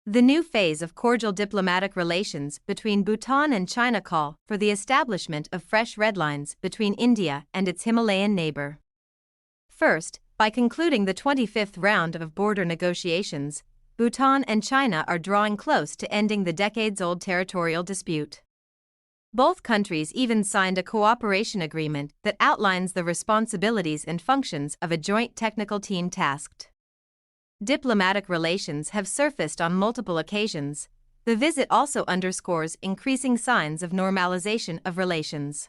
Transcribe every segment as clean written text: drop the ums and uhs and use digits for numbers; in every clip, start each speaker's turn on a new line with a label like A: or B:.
A: The new phase of cordial diplomatic relations between Bhutan and China call for the establishment of fresh red lines between India and its Himalayan neighbor. First, by concluding the 25th round of border negotiations, Bhutan and China are drawing close to ending the decades-old territorial dispute. Both countries even signed a cooperation agreement that outlines the responsibilities and functions of a joint technical team tasked. Diplomatic relations have surfaced on multiple occasions. The visit also underscores increasing signs of normalization of relations.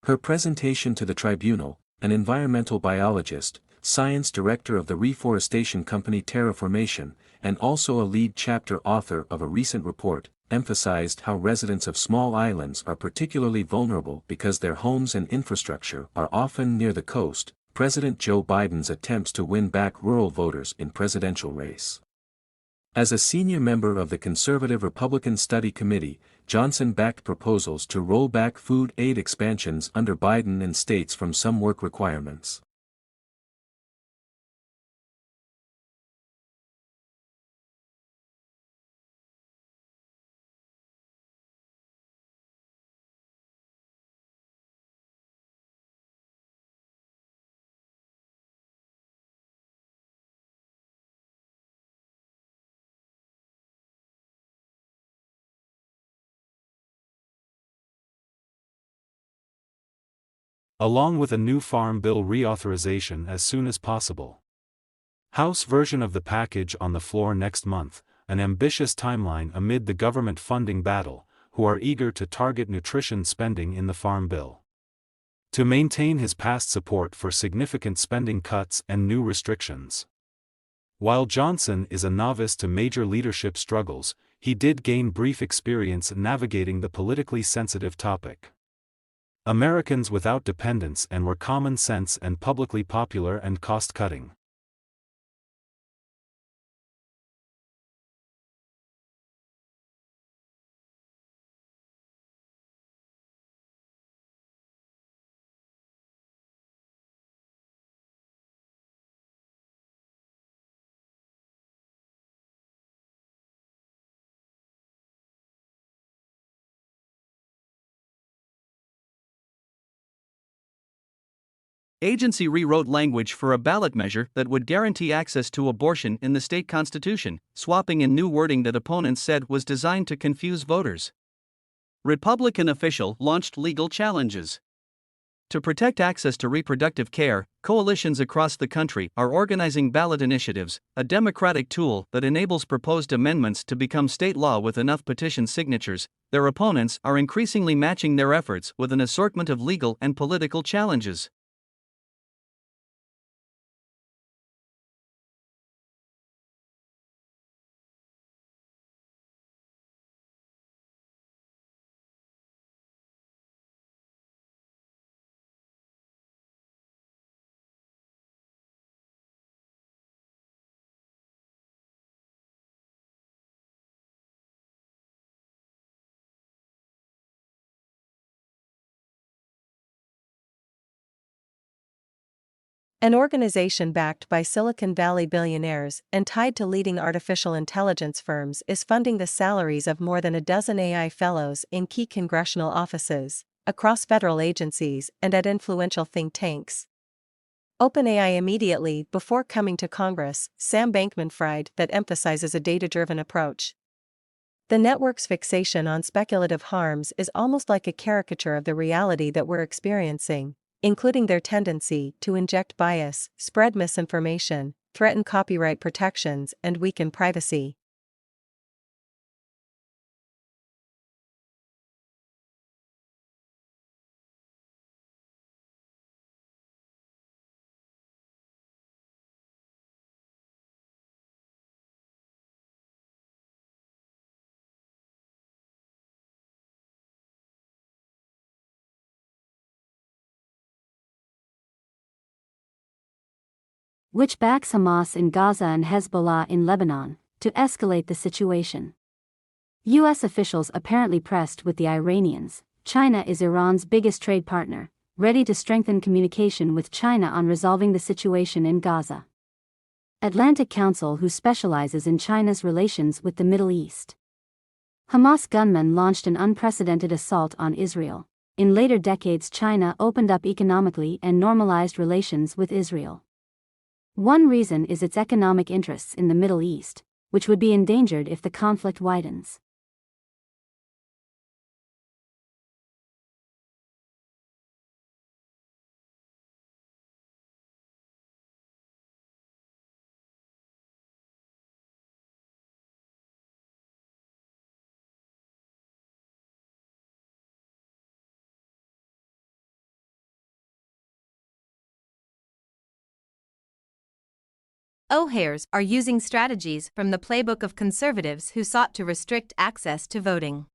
B: Her presentation to the tribunal, an environmental biologist, science director of the reforestation company Terraformation, and also a lead chapter author of a recent report, emphasized how residents of small islands are particularly vulnerable because their homes and infrastructure are often near the coast. President Joe Biden's attempts to win back rural voters in presidential race. As a senior member of the Conservative Republican Study Committee, Johnson backed proposals to roll back food aid expansions under Biden and states from some work requirements.
C: Along with a new Farm Bill reauthorization as soon as possible. House version of the package on the floor next month, an ambitious timeline amid the government funding battle, who are eager to target nutrition spending in the Farm Bill. To maintain his past support for significant spending cuts and new restrictions. While Johnson is a novice to major leadership struggles, he did gain brief experience navigating the politically sensitive topic. Americans without dependence and were common sense and publicly popular and cost-cutting.
D: Agency rewrote language for a ballot measure that would guarantee access to abortion in the state constitution, swapping in new wording that opponents said was designed to confuse voters. Republican official launched legal challenges. To protect access to reproductive care, coalitions across the country are organizing ballot initiatives, a democratic tool that enables proposed amendments to become state law with enough petition signatures. Their opponents are increasingly matching their efforts with an assortment of legal and political challenges.
E: An organization backed by Silicon Valley billionaires and tied to leading artificial intelligence firms is funding the salaries of more than a dozen AI fellows in key congressional offices, across federal agencies and at influential think tanks. OpenAI immediately before coming to Congress, Sam Bankman-Fried that emphasizes a data-driven approach. The network's fixation on speculative harms is almost like a caricature of the reality that we're experiencing, including their tendency to inject bias, spread misinformation, threaten copyright protections, and weaken privacy.
F: which backs Hamas in Gaza and Hezbollah in Lebanon, to escalate the situation. U.S. officials apparently pressed with the Iranians. China is Iran's biggest trade partner, ready to strengthen communication with China on resolving the situation in Gaza. Atlantic Council, who specializes in China's relations with the Middle East. Hamas gunmen launched an unprecedented assault on Israel. In later decades, China opened up economically and normalized relations with Israel. One reason is its economic interests in the Middle East, which would be endangered if the conflict widens.
A: O'Hares are using strategies from the playbook of conservatives who sought to restrict access to voting.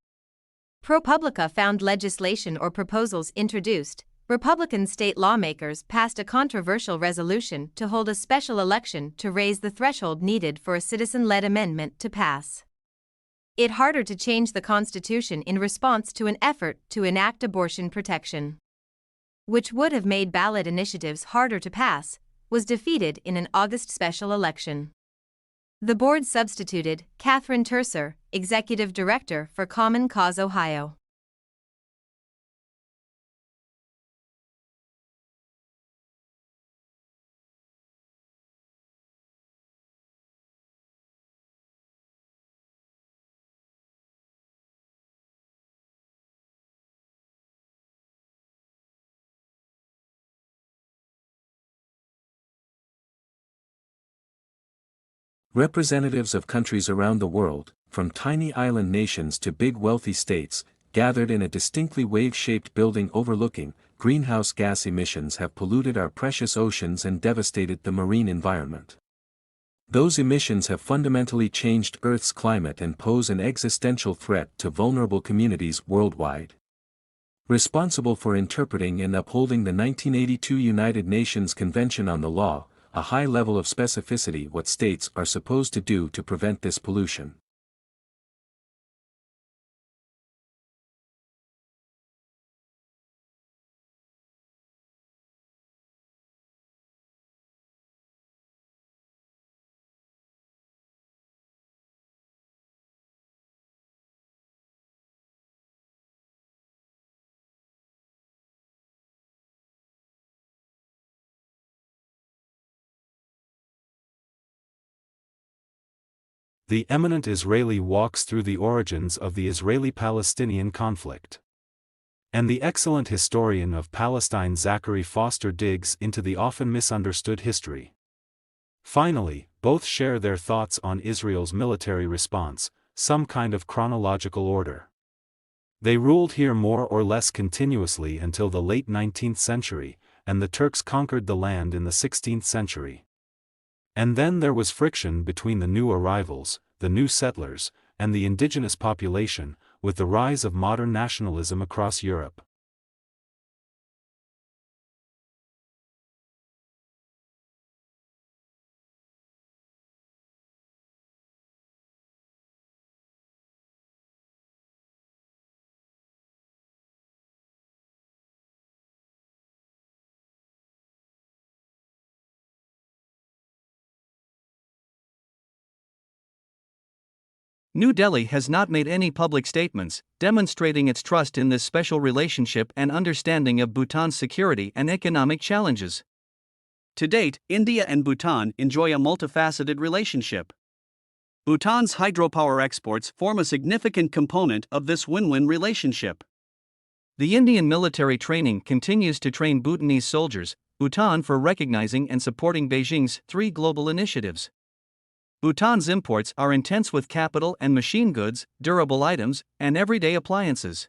A: ProPublica found legislation or proposals introduced. Republican state lawmakers passed a controversial resolution to hold a special election to raise the threshold needed for a citizen-led amendment to pass it harder to change the Constitution in response to an effort to enact abortion protection, which would have made ballot initiatives harder to pass, was defeated in an August special election. The board substituted Catherine Terser, executive director for Common Cause Ohio.
B: Representatives of countries around the world, from tiny island nations to big wealthy states, gathered in a distinctly wave-shaped building overlooking. Greenhouse gas emissions have polluted our precious oceans and devastated the marine environment. Those emissions have fundamentally changed Earth's climate and pose an existential threat to vulnerable communities worldwide. Responsible for interpreting and upholding the 1982 United Nations Convention on the Law, a high level of specificity what states are supposed to do to prevent this pollution.
C: The eminent Israeli walks through the origins of the Israeli-Palestinian conflict. And the excellent historian of Palestine Zachary Foster digs into the often misunderstood history. Finally, both share their thoughts on Israel's military response, some kind of chronological order. They ruled here more or less continuously until the late 19th century, and the Turks conquered the land in the 16th century. And then there was friction between the new arrivals, the new settlers, and the indigenous population, with the rise of modern nationalism across Europe.
D: New Delhi has not made any public statements, demonstrating its trust in this special relationship and understanding of Bhutan's security and economic challenges. To date, India and Bhutan enjoy a multifaceted relationship. Bhutan's hydropower exports form a significant component of this win-win relationship. The Indian military training continues to train Bhutanese soldiers, Bhutan for recognizing and supporting Beijing's 3 global initiatives. Bhutan's imports are intense with capital and machine goods, durable items, and everyday appliances.